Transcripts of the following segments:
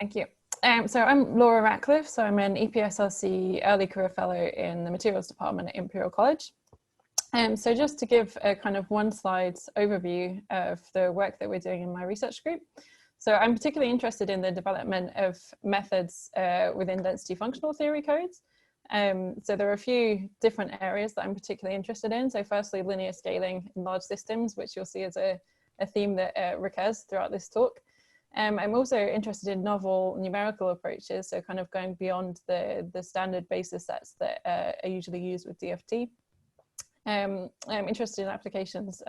Thank you. So I'm Laura Ratcliff, so I'm an EPSRC Early Career Fellow in the Materials Department at Imperial College. So just to give a kind of one slide overview of the work that we're doing in my research group. So I'm particularly interested in the development of methods within density functional theory codes. So there are a few different areas that I'm particularly interested in. So firstly, linear scaling in large systems, which you'll see as a theme that recurs throughout this talk. I'm also interested in novel numerical approaches, so kind of going beyond the standard basis sets that are usually used with DFT. I'm interested in applications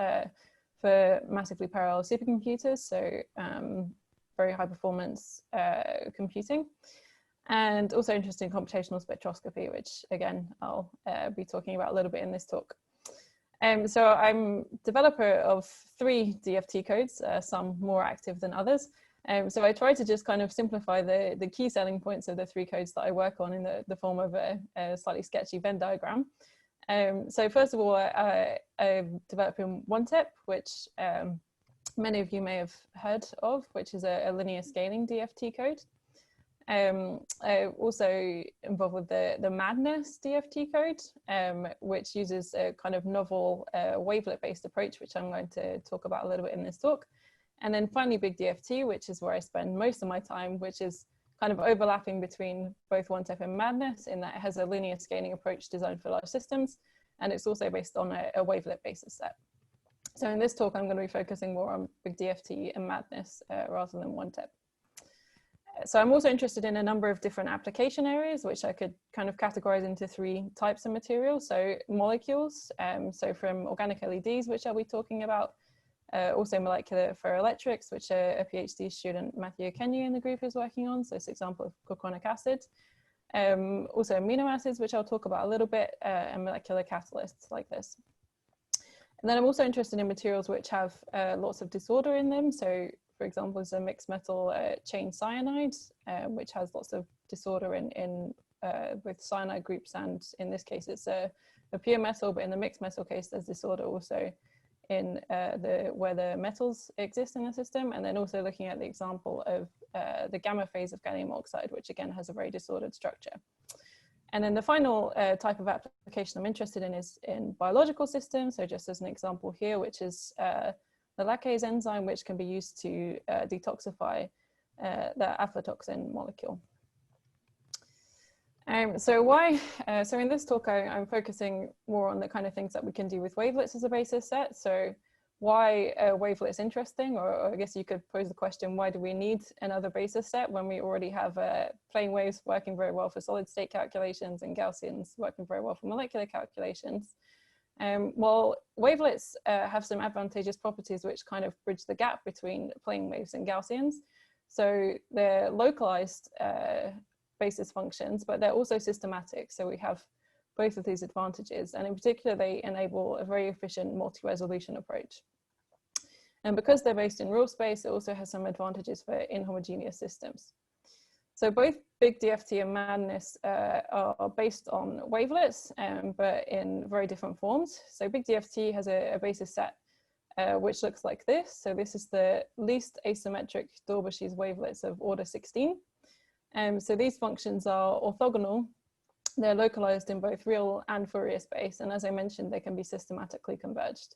for massively parallel supercomputers, so very high performance computing, and also interested in computational spectroscopy, which again I'll be talking about a little bit in this talk. So I'm developer of 3 DFT codes, some more active than others. So I try to just kind of simplify the key selling points of the 3 codes that I work on in the form of a slightly sketchy Venn diagram. So first of all, I'm developing OneTEP, which many of you may have heard of, which is a linear scaling DFT code. I'm also involved with the Madness DFT code, which uses a kind of novel wavelet-based approach, which I'm going to talk about a little bit in this talk. And then finally, Big DFT, which is where I spend most of my time, which is kind of overlapping between both OneTEP and Madness in that it has a linear scaling approach designed for large systems, and it's also based on a wavelet basis set. So in this talk, I'm going to be focusing more on Big DFT and Madness rather than OneTEP. So I'm also interested in a number of different application areas, which I could kind of categorize into 3 types of materials. So molecules, so from organic LEDs, which I'll be talking about, also molecular ferroelectrics, which a PhD student, Matthew Kenyu in the group is working on. So it's an example of chloronic acid. Also amino acids, which I'll talk about a little bit, and molecular catalysts like this. And then I'm also interested in materials which have lots of disorder in them. So for example, is a mixed metal chain cyanide, which has lots of disorder in with cyanide groups, and in this case it's a pure metal, but in the mixed metal case there's disorder also in where the metals exist in the system. And then also looking at the example of the gamma phase of gallium oxide, which again has a very disordered structure. And then the final type of application I'm interested in is in biological systems. So just as an example here, which is the lactase enzyme, which can be used to detoxify the aflatoxin molecule. So in this talk, I'm focusing more on the kind of things that we can do with wavelets as a basis set. So why wavelet is interesting, or I guess you could pose the question, why do we need another basis set when we already have plane waves working very well for solid state calculations and Gaussians working very well for molecular calculations? Well, wavelets have some advantageous properties which kind of bridge the gap between plane waves and Gaussians. So they're localized basis functions, but they're also systematic. So we have both of these advantages, and in particular, they enable a very efficient multi-resolution approach. And because they're based in real space, it also has some advantages for inhomogeneous systems. So both Big DFT and Madness are based on wavelets, but in very different forms. So Big DFT has a basis set which looks like this. So this is the least asymmetric Döberschi's wavelets of order 16. So these functions are orthogonal. They're localized in both real and Fourier space. And as I mentioned, they can be systematically converged.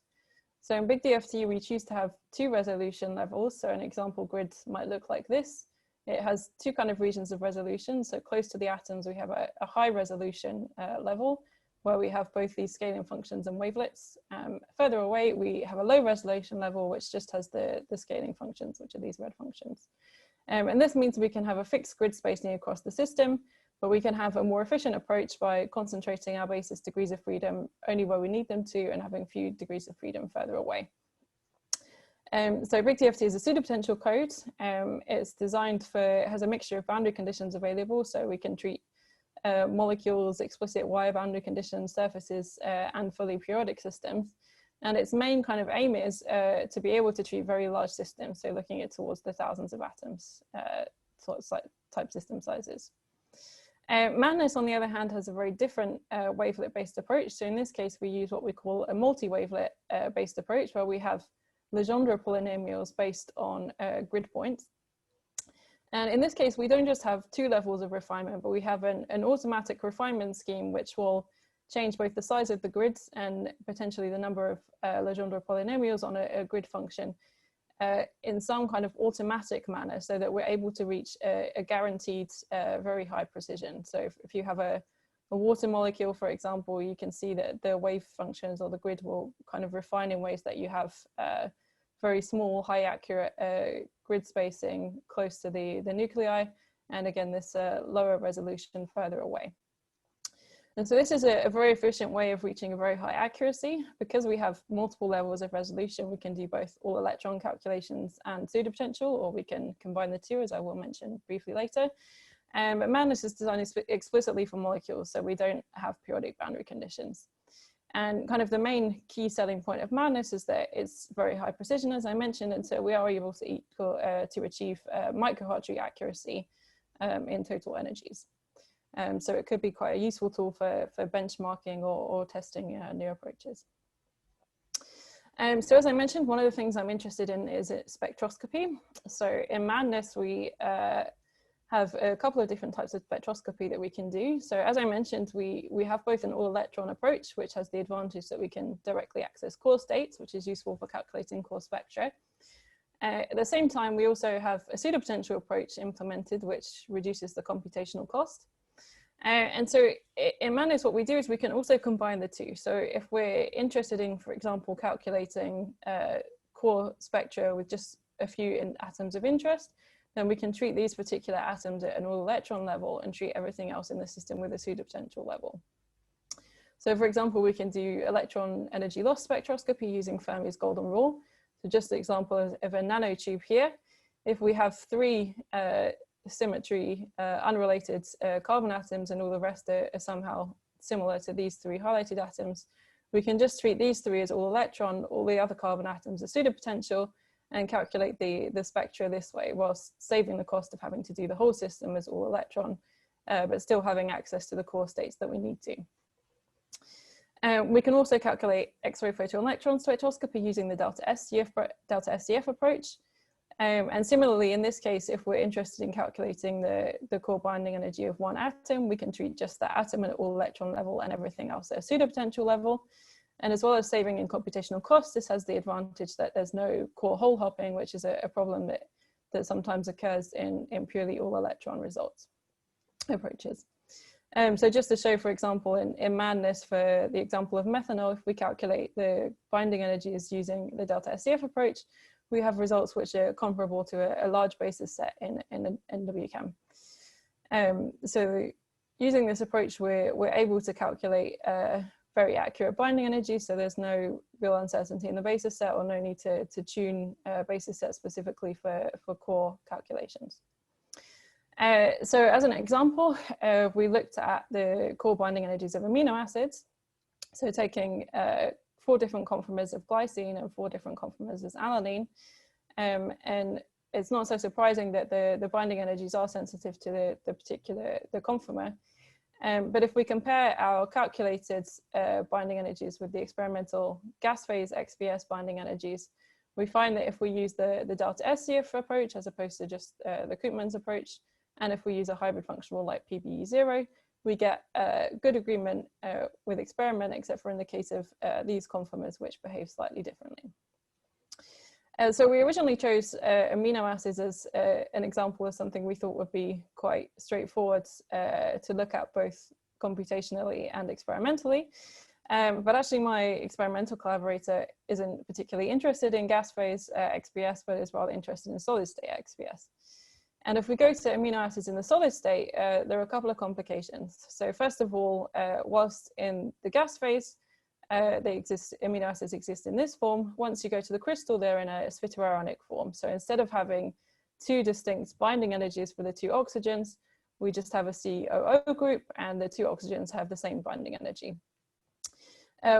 So in Big DFT, we choose to have 2 resolution levels. So an example grid might look like this. It has 2 kind of regions of resolution. So close to the atoms, we have a high resolution level where we have both these scaling functions and wavelets. Further away, we have a low resolution level, which just has the scaling functions, which are these red functions. And this means we can have a fixed grid spacing across the system, but we can have a more efficient approach by concentrating our basis degrees of freedom only where we need them to and having few degrees of freedom further away. So Big DFT is a pseudopotential code. It's designed it has a mixture of boundary conditions available, so we can treat molecules, explicit wire boundary conditions, surfaces, and fully periodic systems. And its main kind of aim is to be able to treat very large systems, so looking at towards the thousands of atoms sort of type system sizes. Madness, on the other hand, has a very different wavelet-based approach. So in this case, we use what we call a multi-wavelet based approach, where we have Legendre polynomials based on grid points. And in this case, we don't just have 2 levels of refinement, but we have an automatic refinement scheme, which will change both the size of the grids and potentially the number of Legendre polynomials on a grid function in some kind of automatic manner, so that we're able to reach a guaranteed very high precision. So if you have a water molecule, for example, you can see that the wave functions or the grid will kind of refine in ways that you have very small, high accurate grid spacing close to the nuclei, and again, this lower resolution further away. And so this is a very efficient way of reaching a very high accuracy. Because we have multiple levels of resolution, we can do both all electron calculations and pseudopotential, or we can combine the two, as I will mention briefly later. But MADNESS is designed explicitly for molecules, so we don't have periodic boundary conditions. And kind of the main key selling point of MADNESS is that it's very high precision, as I mentioned, and so we are able to achieve microhartree accuracy in total energies. So it could be quite a useful tool for benchmarking or testing new approaches. So as I mentioned, one of the things I'm interested in is spectroscopy. So in MADNESS, we have a couple of different types of spectroscopy that we can do. So as I mentioned, we have both an all-electron approach, which has the advantage that we can directly access core states, which is useful for calculating core spectra. At the same time, we also have a pseudopotential approach implemented, which reduces the computational cost. And so in MADNESS, what we do is we can also combine the two. So if we're interested in, for example, calculating core spectra with just a few atoms of interest, then we can treat these particular atoms at an all-electron level and treat everything else in the system with a pseudopotential level. So for example, we can do electron energy loss spectroscopy using Fermi's golden rule. So just an example of a nanotube here. If we have 3 symmetry unrelated carbon atoms and all the rest are somehow similar to these 3 highlighted atoms, we can just treat these 3 as all electron, all the other carbon atoms as pseudopotential, and calculate the spectra this way, whilst saving the cost of having to do the whole system as all electron, but still having access to the core states that we need to. We can also calculate X-ray photoelectron spectroscopy using the delta SCF approach. And similarly, in this case, if we're interested in calculating the core binding energy of one atom, we can treat just that atom at all electron level and everything else at a pseudopotential level. And as well as saving in computational costs, this has the advantage that there's no core hole hopping, which is a problem that sometimes occurs in purely all electron results approaches. So just to show, for example, in MADNESS, for the example of methanol, if we calculate the binding energies using the delta SCF approach, we have results which are comparable to a large basis set in NWChem. So using this approach, we're able to calculate very accurate binding energy, so there's no real uncertainty in the basis set or no need to tune basis set specifically for core calculations. So as an example, we looked at the core binding energies of amino acids. So taking 4 different conformers of glycine and 4 different conformers of alanine. And it's not so surprising that the binding energies are sensitive to the conformer. But if we compare our calculated binding energies with the experimental gas phase XPS binding energies, we find that if we use the delta SCF approach as opposed to just the Koopmans approach, and if we use a hybrid function rule like PBE0, we get good agreement with experiment, except for in the case of these conformers, which behave slightly differently. So we originally chose amino acids as an example of something we thought would be quite straightforward to look at both computationally and experimentally. But actually my experimental collaborator isn't particularly interested in gas phase XPS, but is rather interested in solid state XPS. And if we go to amino acids in the solid state, there are a couple of complications. So first of all, whilst in the gas phase, amino acids exist in this form. Once you go to the crystal, they're in a spheroionic form. So instead of having 2 distinct binding energies for the 2 oxygens, we just have a COO group, and the 2 oxygens have the same binding energy.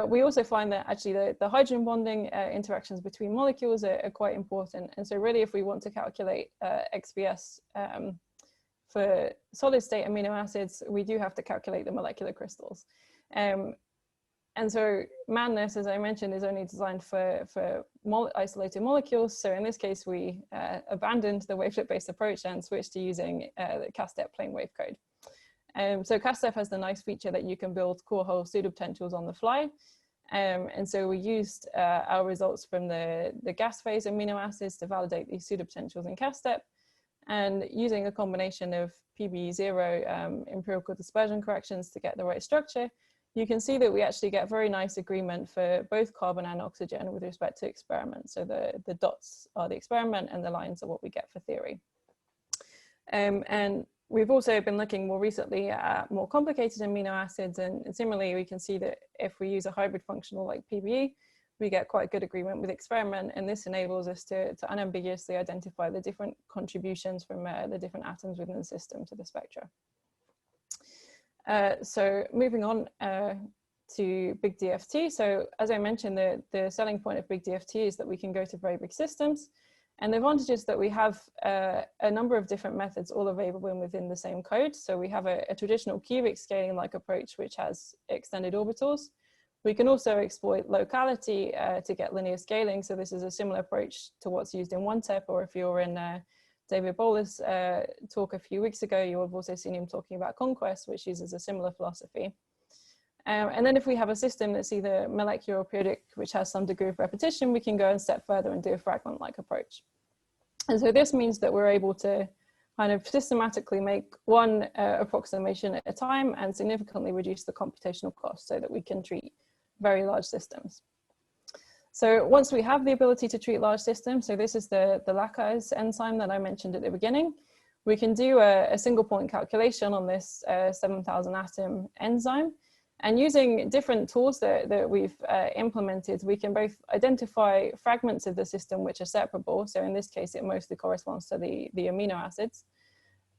We also find that actually the hydrogen bonding interactions between molecules are quite important. And so really, if we want to calculate XPS for solid state amino acids, we do have to calculate the molecular crystals. And so madness, as I mentioned, is only designed for isolated molecules. So in this case, we abandoned the wavelet-based approach and switched to using the CASTEP plain wave code. So CASTEP has the nice feature that you can build core hole pseudopotentials on the fly. And so we used our results from the gas phase amino acids to validate these pseudopotentials in CASTEP. And using a combination of PBE0 empirical dispersion corrections to get the right structure, you can see that we actually get very nice agreement for both carbon and oxygen with respect to experiment. So the dots are the experiment and the lines are what we get for theory. And we've also been looking more recently at more complicated amino acids, and similarly we can see that if we use a hybrid functional like PBE, we get quite good agreement with experiment, and this enables us to unambiguously identify the different contributions from the different atoms within the system to the spectra. So moving on to big DFT. So as I mentioned, the selling point of big DFT is that we can go to very big systems. And the advantage is that we have a number of different methods all available within the same code. So we have a traditional cubic scaling like approach, which has extended orbitals. We can also exploit locality to get linear scaling. So this is a similar approach to what's used in OneTep, or if you're in David Bowler's talk a few weeks ago, you have also seen him talking about Conquest, which uses a similar philosophy. And then if we have a system that's either molecular or periodic, which has some degree of repetition, we can go a step further and do a fragment-like approach. And so this means that we're able to kind of systematically make one approximation at a time and significantly reduce the computational cost so that we can treat very large systems. So once we have the ability to treat large systems, so this is the lacase enzyme that I mentioned at the beginning, we can do a single point calculation on this 7,000 atom enzyme. And using different tools that we've implemented, we can both identify fragments of the system which are separable. So in this case, it mostly corresponds to the amino acids.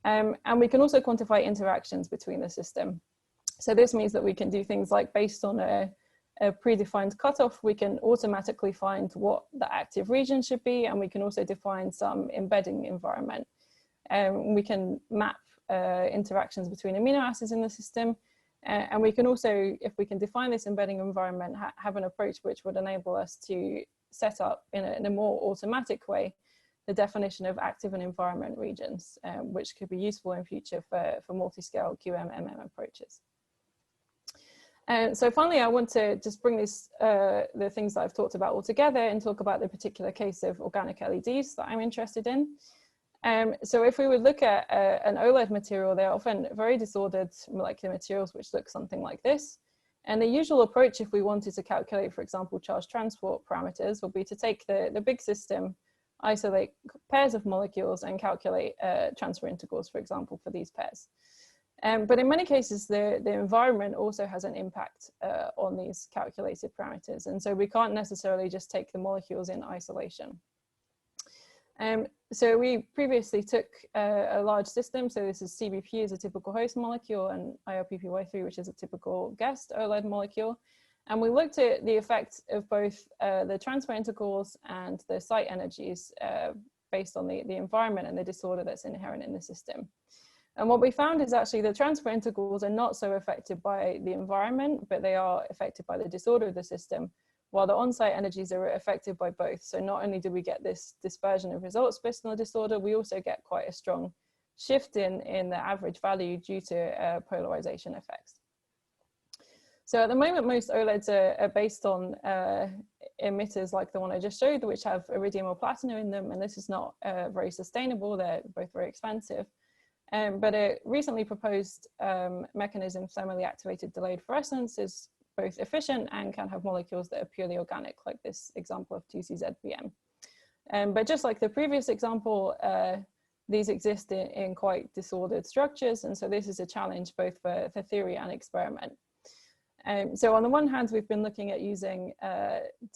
And we can also quantify interactions between the system. So this means that we can do things like, based on a predefined cutoff, we can automatically find what the active region should be, and we can also define some embedding environment. We can map interactions between amino acids in the system, and we can also, if we can define this embedding environment, have an approach which would enable us to set up in a more automatic way the definition of active and environment regions, which could be useful in future for multi-scale QM-MM approaches. So finally, I want to just bring the things that I've talked about all together and talk about the particular case of organic LEDs that I'm interested in. So if we would look at an OLED material, they're often very disordered molecular materials which look something like this. And the usual approach, if we wanted to calculate, for example, charge transport parameters, would be to take the big system, isolate pairs of molecules, and calculate transfer integrals, for example, for these pairs. But in many cases, the environment also has an impact on these calculated parameters. And so we can't necessarily just take the molecules in isolation. So we previously took a large system. So this is CBP as a typical host molecule, and IRPPY3, which is a typical guest OLED molecule. And we looked at the effect of both the transfer integrals and the site energies based on the environment and the disorder that's inherent in the system. And what we found is actually the transfer integrals are not so affected by the environment, but they are affected by the disorder of the system, while the on-site energies are affected by both. So not only do we get this dispersion of results based on the disorder, we also get quite a strong shift in the average value due to polarization effects. So at the moment, most OLEDs are based on emitters like the one I just showed, which have iridium or platinum in them, and this is not very sustainable. They're both very expensive. But a recently proposed mechanism, thermally activated delayed fluorescence, is both efficient and can have molecules that are purely organic, like this example of 2CZBM. But just like the previous example, these exist in quite disordered structures, and so this is a challenge both for theory and experiment. So on the one hand, we've been looking at using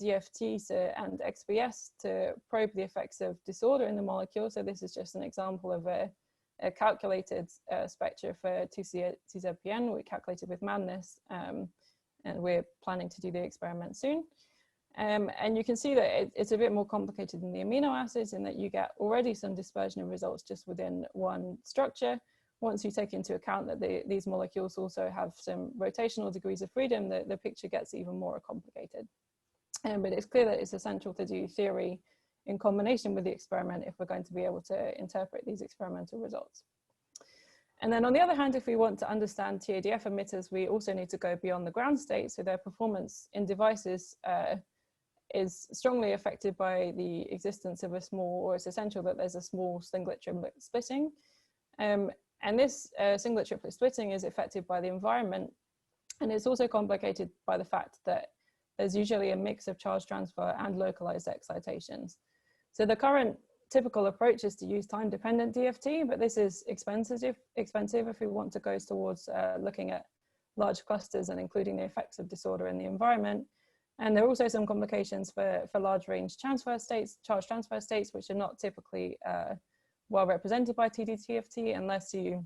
DFT and XPS to probe the effects of disorder in the molecule. So this is just an example of a calculated spectra for 2CZPN. We calculated with madness, and we're planning to do the experiment soon. And you can see that it's a bit more complicated than the amino acids in that you get already some dispersion of results just within one structure, once you take into account that these molecules also have some rotational degrees of freedom, the picture gets even more complicated. But it's clear that it's essential to do theory in combination with the experiment if we're going to be able to interpret these experimental results. And then on the other hand, if we want to understand TADF emitters, we also need to go beyond the ground state. So their performance in devices is strongly affected by the existence of a small, or it's essential that there's a small singlet triplet splitting. And this singlet triplet splitting is affected by the environment. And it's also complicated by the fact that there's usually a mix of charge transfer and localized excitations. So the current typical approach is to use time-dependent DFT, but this is expensive if we want to go towards looking at large clusters and including the effects of disorder in the environment. And there are also some complications for large range transfer states, charge transfer states, which are not typically well represented by TD-TFT unless you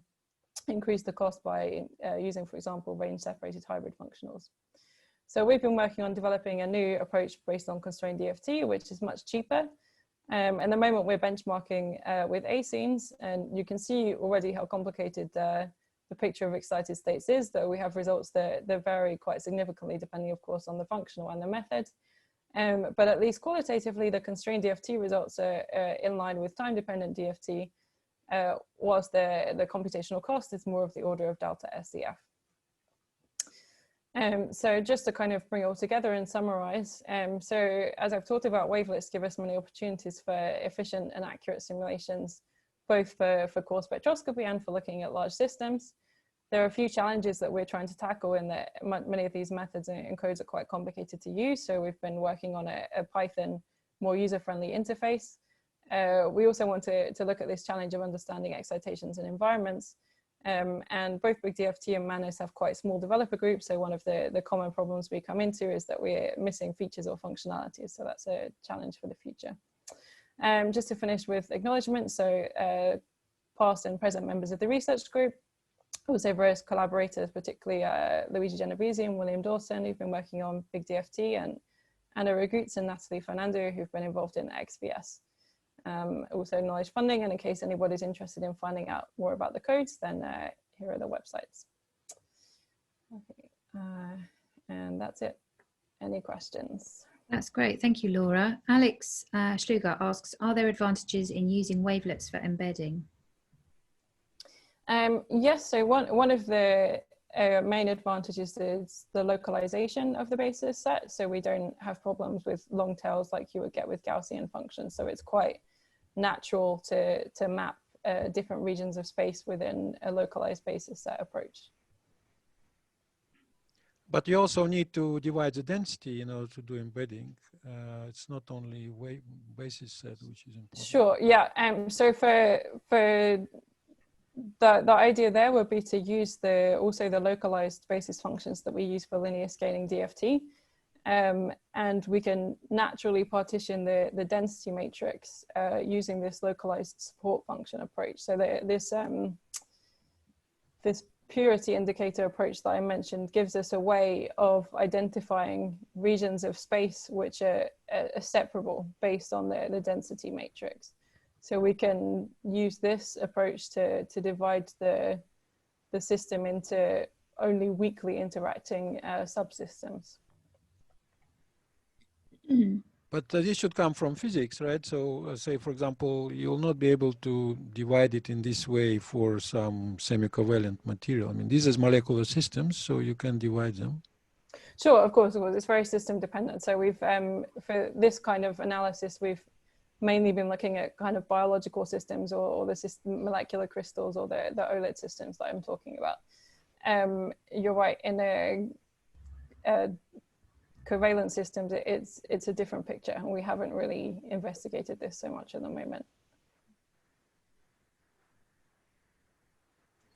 increase the cost by using, for example, range separated hybrid functionals. So we've been working on developing a new approach based on constrained DFT, which is much cheaper. And the moment we're benchmarking with A-scenes, and you can see already how complicated the picture of excited states is, though we have results that vary quite significantly depending, of course, on the functional and the method. But at least qualitatively, the constrained DFT results are in line with time-dependent DFT, whilst the computational cost is more of the order of delta SCF. So just to kind of bring it all together and summarize, so as I've talked about, wavelets give us many opportunities for efficient and accurate simulations, both for core spectroscopy and for looking at large systems. There are a few challenges that we're trying to tackle in that many of these methods and codes are quite complicated to use. So we've been working on a Python, more user-friendly interface. We also want to look at this challenge of understanding excitations and environments. And both Big DFT and Manus have quite small developer groups. So one of the common problems we come into is that we're missing features or functionalities. So that's a challenge for the future. Just to finish with acknowledgements, so past and present members of the research group, also various collaborators, particularly Luigi Genovese and William Dawson, who've been working on Big DFT, and Anna Raguz and Natalie Fernando, who've been involved in XVS. Also knowledge funding, and in case anybody's interested in finding out more about the codes, then here are the websites. Okay, and that's it. Any questions? That's great, thank you, Laura. Alex Schluger asks, are there advantages in using wavelets for embedding? Yes, so one of the main advantages is the localization of the basis set. So we don't have problems with long tails like you would get with Gaussian functions. So it's quite natural to map different regions of space within a localized basis set approach. But you also need to divide the density in order to do embedding. It's not only basis set, which is important. Sure, yeah. So for the idea there would be to use also the localized basis functions that we use for linear scaling DFT. And we can naturally partition the density matrix using this localized support function approach. So this purity indicator approach that I mentioned gives us a way of identifying regions of space which are separable based on the density matrix. So we can use this approach to divide the system into only weakly interacting subsystems. But this should come from physics, right? So say, for example, you'll not be able to divide it in this way for some semi-covalent material. I mean, these are molecular systems, so you can divide them. Sure, of course. It's very system dependent. So we've, for this kind of analysis, we've mainly been looking at kind of biological systems or the molecular crystals or the OLED systems that I'm talking about. You're right, in a covalent systems, it's a different picture, and we haven't really investigated this so much at the moment.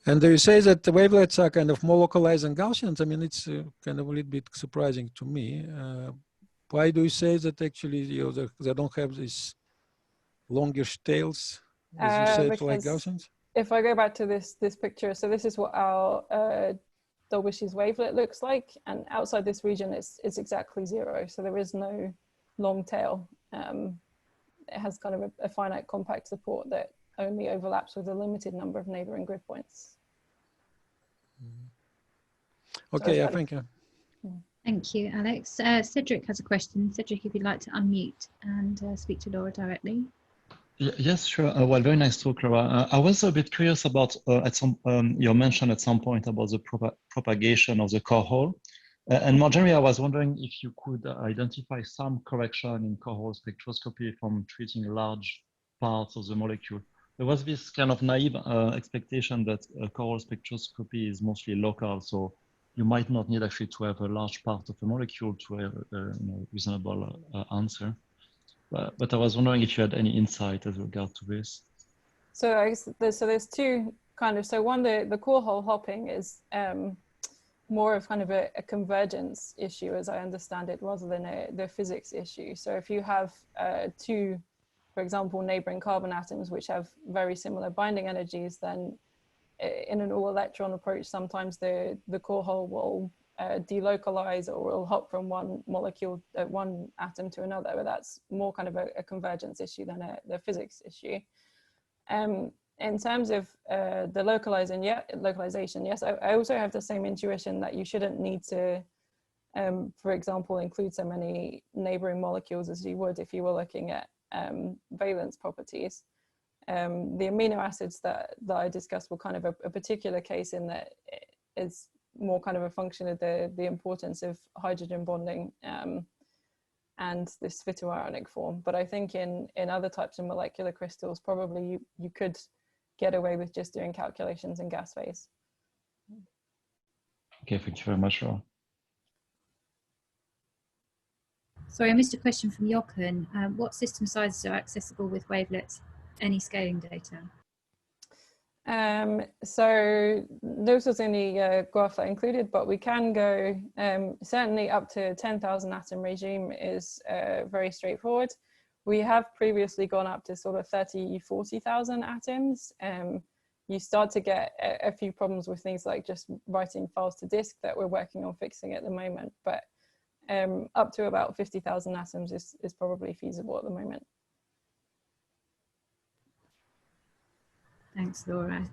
And you say that the wavelets are kind of more localized than Gaussians. I mean, it's kind of a little bit surprising to me. Why do you say that actually they don't have these longish tails, as you said, like Gaussians? If I go back to this picture, so this is what our Dolbish's wavelet looks like, and outside this region it's exactly 0, so there is no long tail. It has kind of a finite compact support that only overlaps with a limited number of neighboring grid points. Okay, So I think. Thank you, Alex. Cedric has a question. Cedric, if you'd like to unmute and speak to Laura directly. Yes, sure. Well, very nice talk, Laura. I was a bit curious about you mentioned at some point about the propagation of the core hole. And more generally, I was wondering if you could identify some correction in core hole spectroscopy from treating large parts of the molecule. There was this kind of naive expectation that core hole spectroscopy is mostly local, so you might not need actually to have a large part of the molecule to have a reasonable answer. But I was wondering if you had any insight as regard to this. So I guess there's two kind of, so one, the core hole hopping is more of kind of a convergence issue, as I understand it, rather than the physics issue. So if you have two, for example, neighboring carbon atoms which have very similar binding energies, then in an all-electron approach, sometimes the core hole will delocalize or will hop from one molecule, one atom to another, but that's more kind of a convergence issue than a physics issue. In terms of the localization, yes, I also have the same intuition that you shouldn't need to, for example, include so many neighboring molecules as you would if you were looking at valence properties. The amino acids that I discussed were kind of a particular case in that it's more kind of a function of the importance of hydrogen bonding and this phytoionic form. But I think in other types of molecular crystals, probably you could get away with just doing calculations in gas phase. Okay, thank you very much, Laura. Sorry, I missed a question from Jochen. What system sizes are accessible with wavelets? Any scaling data? So those was in the graph I included, but we can go certainly up to 10,000 atom regime is very straightforward. We have previously gone up to sort of 40,000 atoms. You start to get a few problems with things like just writing files to disk that we're working on fixing at the moment, but up to about 50,000 atoms is probably feasible at the moment. Thanks, Laura.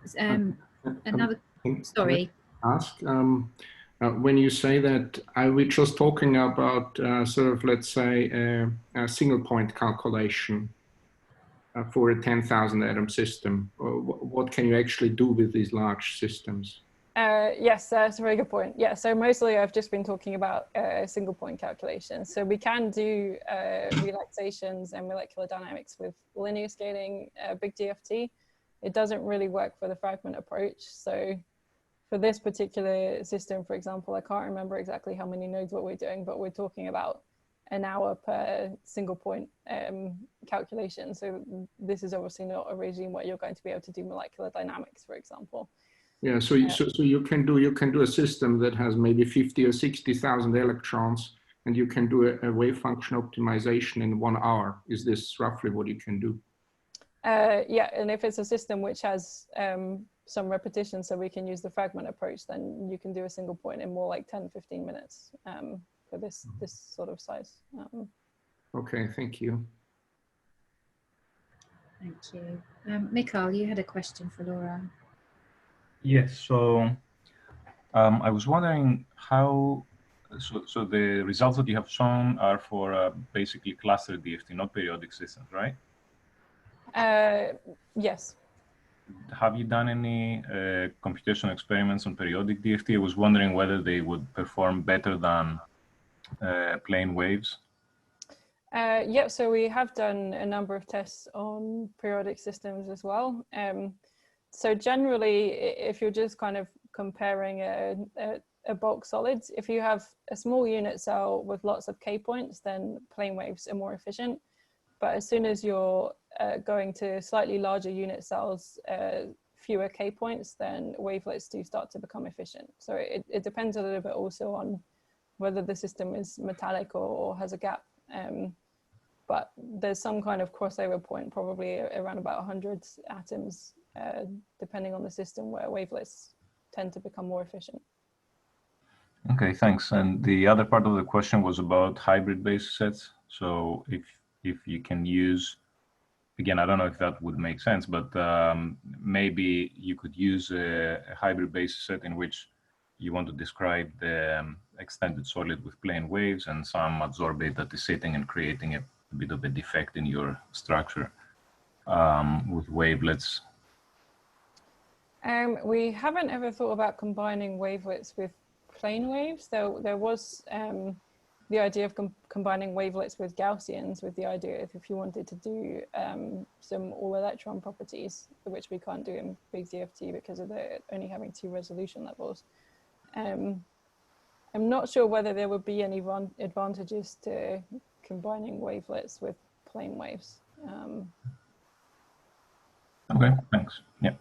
Another, sorry. Ask, when you say that, are we just talking about sort of, let's say, a single point calculation for a 10,000 atom system? Or what can you actually do with these large systems? Yes, that's a very good point. Yeah, so mostly I've just been talking about single point calculations. So we can do relaxations and molecular dynamics with linear scaling, big DFT. It doesn't really work for the fragment approach. So for this particular system, for example, I can't remember exactly how many nodes what we're doing, but we're talking about an hour per single point calculation. So this is obviously not a regime where you're going to be able to do molecular dynamics, for example. Yeah, so you can do a system that has maybe 50 or 60,000 electrons, and you can do a wave function optimization in 1 hour. Is this roughly what you can do? Yeah, and if it's a system which has some repetition, so we can use the fragment approach, then you can do a single point in more like 10, 15 minutes for this sort of size. Okay, thank you. Thank you. Mikhail, you had a question for Laura. Yes, so I was wondering how, so the results that you have shown are for basically cluster DFT, not periodic systems, right? Yes. Have you done any computational experiments on periodic DFT? I was wondering whether they would perform better than plane waves. Yeah, so we have done a number of tests on periodic systems as well. So generally, if you're just kind of comparing a bulk solids, if you have a small unit cell with lots of K points, then plane waves are more efficient. But as soon as you're going to slightly larger unit cells, fewer K points, then wavelets do start to become efficient. So it depends a little bit also on whether the system is metallic or has a gap. But there's some kind of crossover point, probably around about 100 atoms, depending on the system, where wavelets tend to become more efficient. Okay, thanks. And the other part of the question was about hybrid base sets. So if you can use again, I don't know if that would make sense, but maybe you could use a hybrid basis set in which you want to describe the extended solid with plane waves and some adsorbate that is sitting and creating a bit of a defect in your structure with wavelets. We haven't ever thought about combining wavelets with plane waves. There was the idea of combining wavelets with Gaussians, with the idea of if you wanted to do some all-electron properties, which we can't do in big DFT because of the only having 2 resolution levels. I'm not sure whether there would be any advantages to combining wavelets with plane waves. Okay, thanks. Yeah.